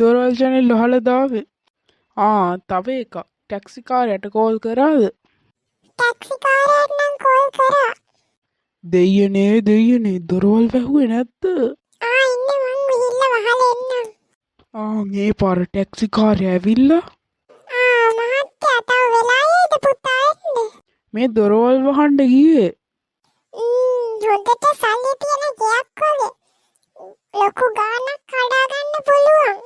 දොරවල් ජනෙල් වහලා දාවේ. තව එකක්. ටැක්සි කාරයට කෝල් කරාද? ටැක්සි කාරයාට නම් කෝල් කරා. දෙයියනේ දොරවල් වැහුවේ නැද්ද? ඉන්න මං ගිහිල්ලා වහලා එන්නම්. මේ පාර ටැක්සි කාරයා ඇවිල්ලා මහත්තයා තව වෙලා යයිද පුතා එන්න? මේ දොරවල් වහන්න ගියේ. හොඳට සල්ලි තියෙන ගයක් වගේ. ලොකු ගාණක් කඩා ගන්න පුළුවන්.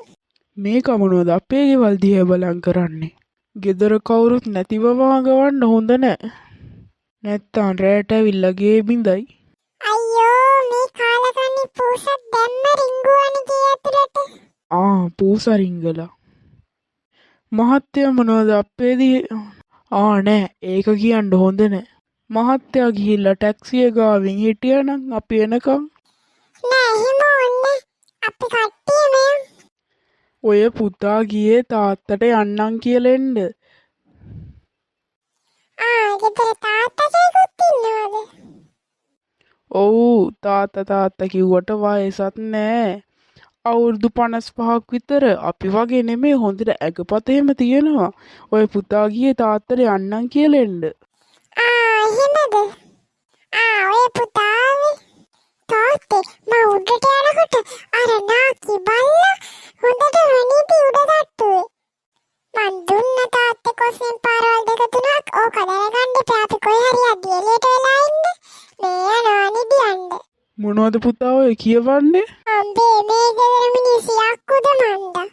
මේක මොනවද අපේ ගෙවල් දිහා බලන් කරන්නේ? ගෙදර කවුරුත් නැතිව වහගවන්න හොඳ නෑ. නැත්තම් රැට ඇවිල්ලා ගේ බිඳයි. අයියෝ මේ කාලකන්ණි පූසත් දැම්ම රිංගුවනේ ගේ ඇතුළට. පූසා රිංගලා. මහත්තයා මොනවද අපේ නෑ ඒක කියන්න හොඳ නෑ. මහත්තයා ගිහිල්ලා ටැක්සිය ගාවින් හිටියනම් අපි එනකම්. නෑ එහෙම ඕනේ. අපි කට්ටියම ඔය පුතා ගියේ තාත්තට යන්නම් කියලා එන්න. ගෙදර තාත්තා කෙනෙකුත් ඉන්නවද? ඔව් තාත්තා කිව්වට වයසත් නෑ. අවුරුදු 55ක් විතර. අපි වගේ නෙමෙයි හොඳට ඇඟපත එහෙම තියෙනවා. ඔය පුතා ගියේ තාත්තට යන්නම් කියලා එන්න. එහෙමද? ඔය පුතාවේ තාත්තේ මම උඩට යනකොට අර නාකි බල්ලා හොඳට වණීපි උඩ තට්ටුවේ. මං දුන්න තාත්තේ කොස්සෙන් පාරවල් දෙක තුනක් ඕක දැනගන්න එපා අපි කොයි හරි අඩිය එළියට වෙලා ඉන්න. මේ යනවා නිදියන්න. මොනවද පුතා ඔය කියවන්නේ? අම්බේ මේ ගෙදර මිනිස්සු යක්කුද මන්දා.